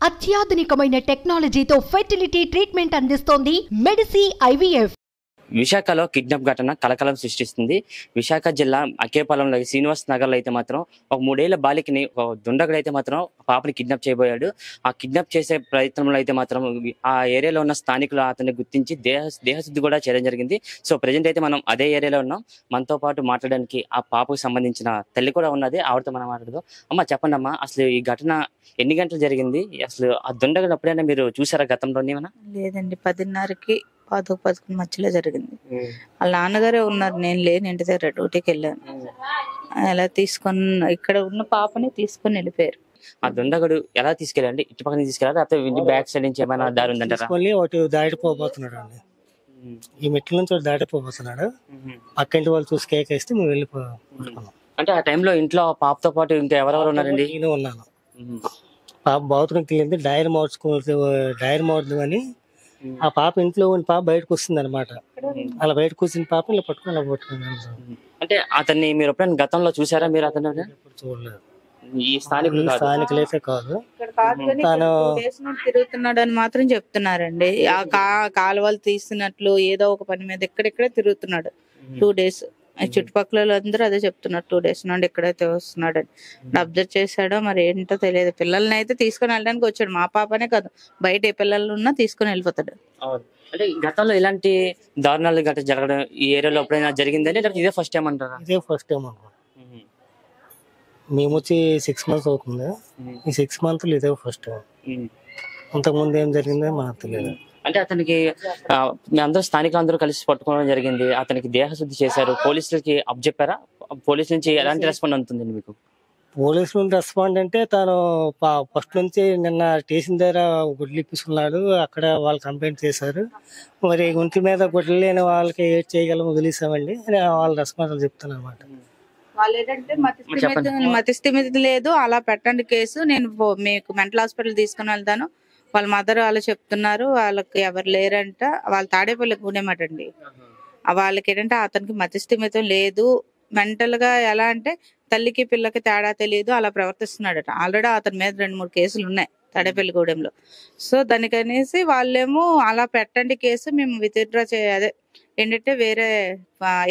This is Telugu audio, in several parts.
అత్యాధునికమైన టెక్నాలజీతో ఫెర్టిలిటీ ట్రీట్మెంట్ అందిస్తోంది మెడిసి ఐవీఎఫ్. విశాఖలో కిడ్నాప్ ఘటన కలకలం సృష్టిస్తుంది. విశాఖ జిల్లా అక్కేపాలెంలో శ్రీనివాస్ నగర్లో అయితే మాత్రం ఒక 3 ఏళ్ల బాలికని ఒక దుండగుడు అయితే మాత్రం పాపని కిడ్నాప్ చేయబోయాడు. ఆ కిడ్నాప్ చేసే ప్రయత్నంలో అయితే మాత్రం ఆ ఏరియాలో ఉన్న స్థానికులు అతన్ని గుర్తించి దేహశుద్ధి కూడా చేయడం జరిగింది. సో ప్రజెంట్ అయితే మనం అదే ఏరియాలో ఉన్నాం. మనతో పాటు మాట్లాడడానికి ఆ పాపకు సంబంధించిన తల్లి కూడా ఉన్నది. ఆవిడతో మనం మాట్లాడదాం. అమ్మ చెప్పండి అమ్మా, అసలు ఈ ఘటన ఎన్ని గంటలు జరిగింది? అసలు ఆ దుండగుడు ఎప్పుడైనా మీరు చూసారా గతంలోనే? లేదండి, 10:30కి 10-11 మధ్యలో జరిగింది. వాళ్ళ నాన్నగారే ఉన్నారు, నేను లేని ఇంటి దగ్గర డ్యూటీకి వెళ్ళాను. అలా తీసుకొని ఇక్కడ ఉన్న పాపని తీసుకొని వెళ్ళిపోయారు. ఆ దుండగుడు ఎలా తీసుకెళ్ళండి? ఇటు పక్కన తీసుకెళ్ళారు లేకపోతే బ్యాక్ సైడ్ నుంచి ఏమైనా దారి ఉందంటారా? ఒకటి దాటిపోతున్నాడు అండి, ఈ మెట్ల నుంచి ఒకటి దాటిపోతున్నాడు. పక్కింటి వాళ్ళు చూసి కేక్ వేస్తే మేము వెళ్ళిపోతున్నాం. అంటే ఆ టైంలో ఇంట్లో పాపతో పాటు ఇంకా ఎవరెవరు ఉన్నారండి? నేను ఉన్నాను. పాప బాత్రూమ్కి వెళ్ళింది, డైరీ మార్చుదాం అని. ఆ పాప ఇంట్లో ఉన్న పాప బయటకు వస్తుంది అనమాట. అలా బయటకు వచ్చిన పాప ఇలా పట్టుకుని అంటే అతన్ని మీరు ఎప్పుడైనా గతంలో చూసారా? మీరు అతను చూడలేదు. ఈ స్థానికులైతే కాదు, తను తిరుగుతున్నాడు అని మాత్రం చెప్తున్నారండి. ఆ కాలువలు తీస్తున్నట్లు ఏదో ఒక పని మీద ఎక్కడెక్కడే తిరుగుతున్నాడు 2 days. చుట్టుపక్కల అందరూ అదే చెప్తున్నారు, 2 days నుండి ఎక్కడైతే వస్తున్నాడు అని. అబ్జర్వ్ చేశాడో మరి ఏంటో తెలియదు. పిల్లల్ని అయితే తీసుకొని వెళ్ళడానికి వచ్చాడు. మా పాపనే కాదు, బయట ఏ పిల్లలు ఉన్నా తీసుకొని వెళ్ళిపోతాడు. అంటే గతంలో ఇలాంటి దారుణాలు గట్రా జరగడం ఈ ఏరియాలో ఎప్పుడైనా జరిగిందని, లేకపోతే ఇదే ఫస్ట్ టైం అంటారా? ఇదే ఫస్ట్ టైం అనుకో. మేము వచ్చి 6 months అవుతుంది. ఈ 6 months ఇదే ఫస్ట్ టైం. అంతకుముందు ఏం జరిగిందో మనకు తెలియదు. అంటే అతనికి మీ అందరూ స్థానికులందరూ కలిసి పట్టుకోవడం జరిగింది. అతనికి దేహశుద్ధి చేశారు. పోలీసులకి అప్పచెప్పారా? పోలీసు నుంచి ఎలాంటి రెస్పాండ్ అవుతుంది మీకు? పోలీసు నుండి రెస్పాండ్ అంటే తను ఫస్ట్ నుంచి నిన్న స్టేషన్ దగ్గర గుడ్లు ఇప్పిస్తున్నాడు. అక్కడ వాళ్ళు కంప్లైంట్ చేశారు. మరి ఒంటి మీద గుడ్లు లేని వాళ్ళకి ఏడ్ చేయగలం వదిలేసామండి అని వాళ్ళు రెస్పాన్స్ చెప్తున్నారు అనమాట. వాళ్ళు ఏంటంటే మతిస్థిమితి లేదు, అలా పెట్టండి కేసు, నేను మీకు మెంటల్ హాస్పిటల్ తీసుకుని వెళ్తాను. వాళ్ళ మదర్ వాళ్ళు చెప్తున్నారు, వాళ్ళకి ఎవరు లేరంట. వాళ్ళు తాడేపల్లి గుడేమటండి. వాళ్ళకి ఏంటంటే అతనికి మతిస్థిమితం లేదు, మెంటల్ గా ఎలా అంటే తల్లికి పిల్లకి తేడా తెలియదు, అలా ప్రవర్తిస్తున్నాడట. ఆల్రెడీ అతని మీద 2-3 కేసులు ఉన్నాయి తాడేపల్లిగూడెంలో. సో దానికనేసి వాళ్ళేమో అలా పెట్టండి కేసు, మేము విత్డ్రా అదే ఏంటంటే వేరే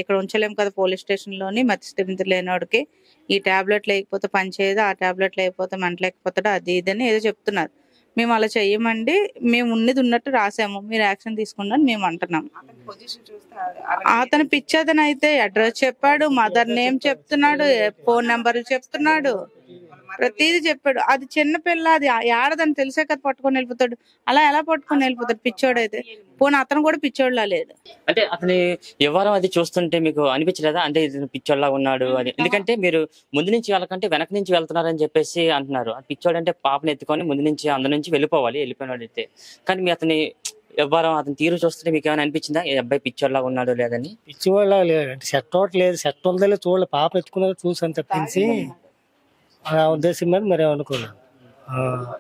ఇక్కడ ఉంచలేము కదా పోలీస్ స్టేషన్ లోని, మతిస్థిమితి లేనివాడికి ఈ టాబ్లెట్ లేకపోతే పని చేయదు, ఆ టాబ్లెట్ లేకపోతే మంటలేకపోతాడు, అది ఇదని ఏదో చెప్తున్నారు. మేము అలా చెయ్యమండి, మేము ఉన్నది ఉన్నట్టు రాసాము, మీరు యాక్షన్ తీసుకున్నాను మేము అంటున్నాం. అతను పిచ్చతను అయితే అడ్రస్ చెప్పాడు, మదర్ నేమ్ చెప్తున్నాడు, ఫోన్ నెంబర్లు చెప్తున్నాడు, ప్రతిదీ చెప్పాడు. అది చిన్నపిల్ల, అది ఏడదని తెలిసే కదా పట్టుకొని వెళ్ళిపోతాడు. అలా ఎలా పట్టుకొని వెళ్ళిపోతాడు పిచ్చోడైతే? పోనీ అతను కూడా పిచ్చోడ్లా లేడు. అంటే అతని వ్యవహారం అది చూస్తుంటే మీకు అనిపించలేదా అంటే ఇతను పిచ్చోడ్లా ఉన్నాడు అని? ఎందుకంటే మీరు ముందు నుంచి వాళ్ళకంటే వెనక నుంచి వెళ్తున్నారని చెప్పేసి అంటున్నారు. పిచ్చోడు అంటే పాపను ఎత్తుకొని ముందు నుంచి అందరి నుంచి వెళ్ళిపోయినాడు అయితే. కానీ మీ అతని వ్యవహారం, అతని తీరు చూస్తుంటే మీకు ఏమైనా అనిపించిందా ఈ అబ్బాయి పిచ్చోడ్లా ఉన్నాడు లేదని? పిచ్చివాళ్ళ లేదు అంటే సెట్ అవుట్ లేదు, సెట్ ఉందో చూడలేదు. పాప ఎత్తుకున్నది చూసాను తప్పించి ఆ ఉద్దేశం మీద మరి అనుకున్నాను.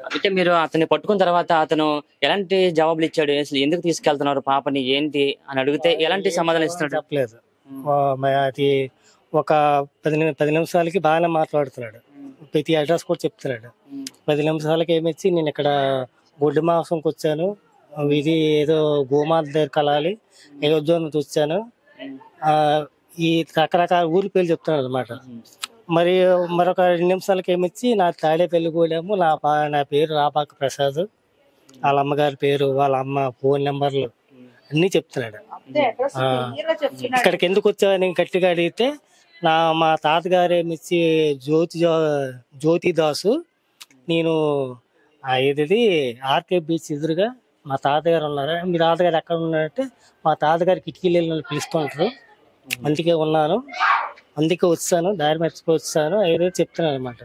అయితే మీరు అతన్ని పట్టుకున్న తర్వాత అతను ఎలాంటి జవాబులు ఇచ్చాడు? అసలు ఎందుకు తీసుకెళ్తున్నారు పాపని ఏంటి అని అడిగితే ఎలాంటి సమాధానం ఇస్తున్నాడు? చెప్పలేదు. అది ఒక 10 నిమిషాలకి బాగానే మాట్లాడుతున్నాడు, ప్రతి అడ్రస్ కూడా చెప్తున్నాడు. 10 నిమిషాలకి ఏమిచ్చి నేను ఇక్కడ గుడ్డి మాంసంకి వచ్చాను, ఇది ఏదో గోమాత దగ్గర కలాలి అయోధ్య నుంచి వచ్చాను, ఈ రకరకాల ఊరి పేర్లు చెప్తున్నాడు అనమాట. మరి మరొక 2 నిమిషాలకి ఏమిచ్చి నా తాడేపల్లి కూడాము, నా పేరు రాపాక ప్రసాద్, వాళ్ళ అమ్మగారి పేరు, వాళ్ళ అమ్మ ఫోన్ నెంబర్లు అన్నీ చెప్తున్నాడు. ఇక్కడికి ఎందుకు వచ్చావని గట్టిగా అడిగితే మా తాతగారు ఏమిచ్చి జ్యోతి దాసు, నేను ఏది ఆర్కే బీచ్ ఎదురుగా మా తాతగారు ఉన్నారు, మీ తాతగారు ఎక్కడ ఉన్నారంటే మా తాతగారు కిటికీలు వెళ్ళి పిలుస్తుంటారు, అందుకే ఉన్నాను, అందుకే వచ్చాను, దారి మర్చిపోయి వచ్చాను ఏదో చెప్తున్నాను అనమాట.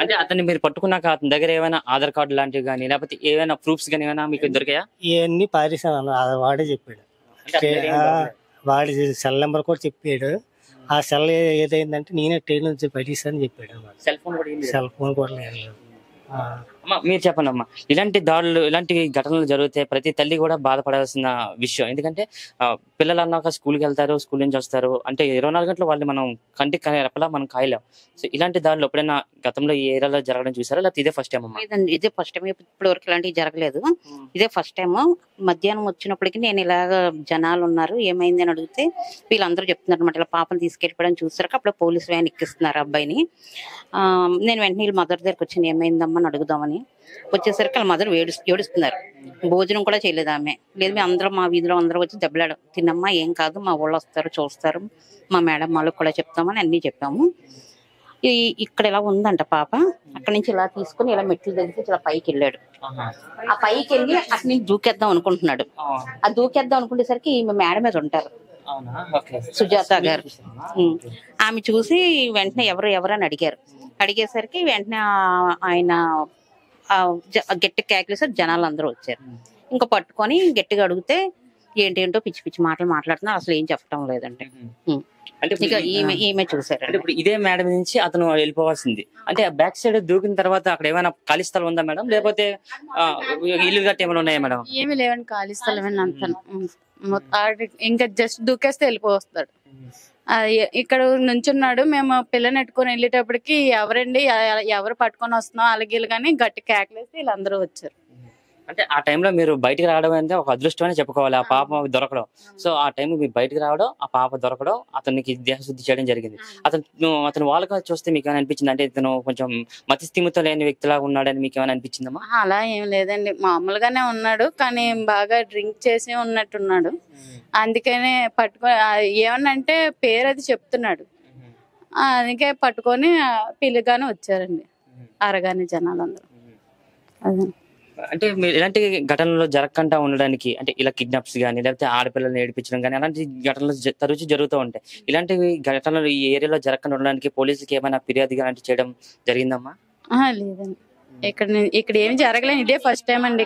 అంటే అతన్ని మీరు పట్టుకున్నాక అతని దగ్గర ఏమైనా ఆధార్ కార్డు లాంటివి కానీ లేకపోతే ఏమైనా ప్రూఫ్స్ కానీ ఏమైనా మీకు దొరికాయా? ఇవన్నీ పారేసాను, వాడే చెప్పాడు. వాడి సెల్ నెంబర్ కూడా చెప్పాడు. ఆ సెల్ ఏదైందంటే నేనే ట్రైన్ నుంచి పడేసాను చెప్పాడు అనమాట. సెల్ ఫోన్ కూడా లేదు. అమ్మా మీరు చెప్పండి అమ్మా, ఇలాంటి దాడులు ఇలాంటి ఘటనలు జరిగితే ప్రతి తల్లి కూడా బాధపడాల్సిన విషయం. ఎందుకంటే పిల్లలు అన్నాక స్కూల్కి వెళ్తారు, స్కూల్ నుంచి వస్తారు, అంటే 24 గంటలు వాళ్ళు మనం కంటికి రెప్పలా మనం కాయలేం. సో ఇలాంటి దాడులు ఎప్పుడైనా గతంలో ఈ ఏరియాలో జరగడం చూసారా, లేకపోతే ఇదే ఫస్ట్ టైం అమ్మా? లేదండి, ఇదే ఫస్ట్ టైం. ఇప్పటి వరకు ఇలాంటివి జరగలేదు, ఇదే ఫస్ట్ టైం. మధ్యాహ్నం వచ్చినప్పటికి నేను ఇలాగ జనాలు ఉన్నారు ఏమైంది అని అడిగితే వీళ్ళందరూ చెప్తున్నారు అనమాట, ఇలా పాపను తీసుకెళ్ళిపోవడం చూసారు. అప్పుడు పోలీసు వ్యాన్ ఎక్కిస్తున్నారు అబ్బాయిని. నేను వెంటనే వీళ్ళ మదర్ దగ్గరికి వచ్చాను, ఏమైందమ్మా అని అడుగుదామని. వచ్చేసరికి వాళ్ళ మదర్ ఏడుస్తున్నారు. భోజనం కూడా చేయలేదు ఆమె. లేదు మేము అందరం మా వీధిలో అందరూ వచ్చి దెబ్బలాడు, తిన్నమ్మా ఏం కాదు, మా ఊళ్ళో వస్తారు చూస్తారు, మా మేడం వాళ్ళకి కూడా చెప్తామని అన్నీ చెప్పాము. ఇక్కడ ఇలా ఉందంట పాప. అక్కడి నుంచి ఇలా తీసుకుని ఇలా మెట్లు దగ్గరికి ఇలా పైకి వెళ్ళాడు. ఆ పైకి వెళ్ళి అక్కడి నుంచి దూకేద్దాం అనుకుంటున్నాడు. ఆ దూకేద్దాం అనుకునేసరికి ఈమె మేడ మీద ఉంటారు సుజాత గారు. ఆమె చూసి వెంటనే ఎవరు అని అడిగారు. అడిగేసరికి వెంటనే ఆయన గట్టి కేకలేసారు. జనాలు అందరూ వచ్చారు. ఇంకా పట్టుకొని గట్టిగా అడిగితే ఏంటేంటో పిచ్చి పిచ్చి మాటలు మాట్లాడుతున్నారు, అసలు ఏం చెప్పడం లేదంటే. ఇక ఈమె చూసారు. ఇప్పుడు ఇదే మేడం నుంచి అతను వెళ్ళిపోవాల్సింది, అంటే బ్యాక్ సైడ్ దూకిన తర్వాత అక్కడ ఏమైనా ఖాళీ స్థలం ఉందా మేడం, లేకపోతే ఇల్లు గట్టి ఏమైనా ఉన్నాయా మేడం? ఏమి లేవండి, ఖాళీ స్థలం అంత. ఇంకా జస్ట్ దూకేస్తే వెళ్ళిపోతాడు. ఇక్కడ నుంచున్నాడు. మేము పిల్లని ఎట్టుకొని వెళ్ళేటప్పటికి ఎవరండి ఎవరు పట్టుకొని వస్తున్నాం అలాగే కానీ గట్టి కేకలేసి వీళ్ళందరూ వచ్చారు. అంటే ఆ టైంలో మీరు బయటకు రావడం అంటే ఒక అదృష్టం అని చెప్పుకోవాలి, ఆ పాప దొరకడం. సో ఆ టైం మీరు బయటకు రావడం, ఆ పాప దొరకడం, అతనికి దేహశుద్ధి చేయడం జరిగింది. అతను వాళ్ళగా చూస్తే మీకు ఏమైనా అనిపించింది, అంటే ఇతను కొంచెం మతిస్థిమితం లేని వ్యక్తిలాగా ఉన్నాడని మీకు ఏమైనా అనిపించిందమ్మా? అలా ఏం లేదండి, మామూలుగానే ఉన్నాడు, కానీ బాగా డ్రింక్ చేసి ఉన్నట్టున్నాడు. అందుకనే ఏమన్నంటే పేరు అది చెప్తున్నాడు, అందుకే పట్టుకొని పిల్లగానే వచ్చారండి అరగానే జనాలందరూ. అదే అంటే మీరు ఇలాంటి ఘటనలు జరగకుండా ఉండడానికి, అంటే ఇలా కిడ్నాప్స్ కానీ లేకపోతే ఆడపిల్లల్ని ఏడిపించడం కానీ అలాంటి ఘటనలు తరచూ జరుగుతూ ఉంటాయి. ఇలాంటి ఘటనలు ఈ ఏరియాలో జరగకుండా ఉండడానికి పోలీసులకి ఏమైనా ఫిర్యాదు అలాంటి చేయడం జరిగిందమ్మా? లేదండి, ఇక్కడ ఏమి జరగలేదు, ఇదే ఫస్ట్ టైం అండి.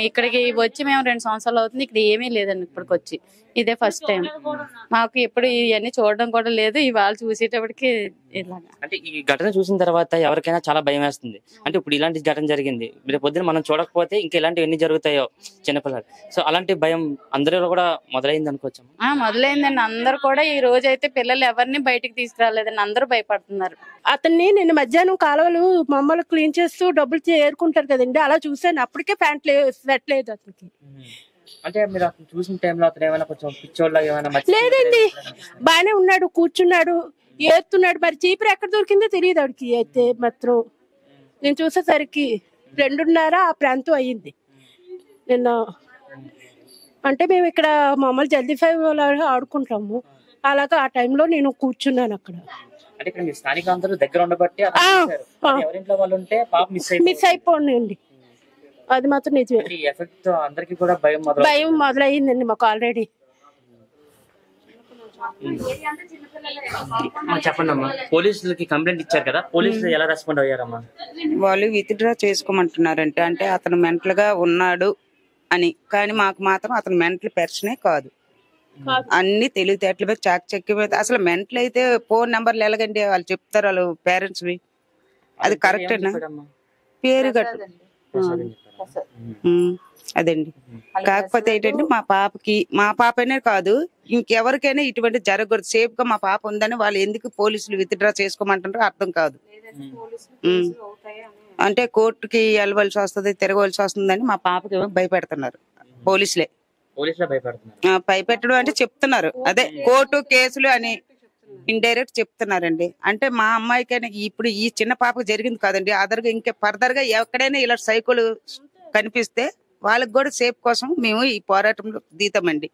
ఇక్కడికి వచ్చి మేము 2 సంవత్సరాలు అవుతుంది, ఇక్కడ ఏమీ లేదండి. ఇప్పటికి వచ్చి ఇదే ఫస్ట్ టైం. మాకు ఎప్పుడు ఇవన్నీ చూడడం కూడా లేదు, ఇవాళ చూసేటప్పటికి ఇలాగా. అంటే ఈ ఘటన చూసిన తర్వాత ఎవరికైనా చాలా భయం వేస్తుంది. అంటే ఇప్పుడు ఇలాంటి ఘటన జరిగింది, రేపు పొద్దున మనం చూడకపోతే ఇంకా ఇలాంటివి ఎన్ని జరుగుతాయో చిన్నపిల్లలు. సో అలాంటి భయం అందరిలో కూడా మొదలైంది అనుకోవచ్చు? మొదలైందండి. అందరు కూడా ఈ రోజు అయితే పిల్లలు ఎవరిని బయటికి తీసుకురాలేదండి, అందరూ భయపడుతున్నారు. అతన్ని నిన్న మధ్యాహ్నం కాలువలు మమ్మల్ని క్లీన్ చేస్తూ డబ్బులు ఏరుకుంటారు కదండి, అలా చూసాను. అప్పటికే స్వెట్ లేదు అతనికి. అంటే మీరు అతను చూసిన టైంలో అతను ఏమైనా కొంచెం పిచ్చోళ్ళగా ఏమైనా? లేదండి, బానే ఉన్నాడు, కూర్చున్నాడు, ఏరుతున్నాడు. మరి చీపురు ఎక్కడ దొరికిందో తెలియదు ఆడికి. అయితే మాత్రం నేను చూసేసరికి 2:30 ఆ ప్రాంతం అయ్యింది నిన్న. అంటే మేము ఇక్కడ మామూలు జల్దీ 5 ఆడుకుంటాము, అలాగా ఆ టైంలో నేను కూర్చున్నాను అక్కడ. అంటే ఇక్కడ మీ స్థానికులందరూ దగ్గర ఉండబట్టి ఎవరింట్లో వాళ్ళు ఉంటే పాప మిస్ అయిపోండి, అది మాత్రం నిజమే. ఎఫెక్ట్ అందరికి కూడా భయం మొదలయ్యిందండి మాకు ఆల్రెడీ. చెప్పండి అమ్మా, పోలీసులకి కంప్లైంట్ ఇచ్చారు కదా, పోలీసులు ఎలా రెస్పాండ్ అయ్యారమ్మా? వాళ్ళు విత్డ్రా చేసుకోమంటున్నారంటే, అంటే అతను మెంటల్ గా ఉన్నాడు అని. కానీ మాకు మాత్రం అతను మెంటల్ పర్సనే కాదు, అన్ని తెలివితేటల మీద చాకచక్య మీద. అసలు మెంటల్ అయితే ఫోన్ నెంబర్లు ఎలాగండి వాళ్ళు చెప్తారు వాళ్ళు పేరెంట్స్ వి, అది కరెక్ట్ అన్నా? పేరు గట్టు అదండి. కాకపోతే ఏంటంటే మా పాపనే కాదు ఇంకెవరికైనా ఇటువంటి జరగకూడదు. సేఫ్ గా మా పాప ఉందని వాళ్ళు ఎందుకు పోలీసులు విత్డ్రా చేసుకోమంటారో అర్థం కాదు. అంటే కోర్టుకి వెళ్ళవలసి వస్తుంది, తిరగవలసి వస్తుందని మా పాపకి భయపెడుతున్నారు పోలీసులే. భయపెట్టడం అంటే చెప్తున్నారు, అదే కోర్టు కేసులు అని ఇండైరెక్ట్ చెప్తున్నారండి. అంటే మా అమ్మాయికైనా ఇప్పుడు ఈ చిన్న పాపకు జరిగింది కాదండి, అదర్గా ఇంకా ఫర్దర్ గా ఎక్కడైనా ఇలా సైకోలు కనిపిస్తే వాళ్ళకి కూడా సేఫ్ కోసం మేము ఈ పోరాటంలో దిగుతామండి.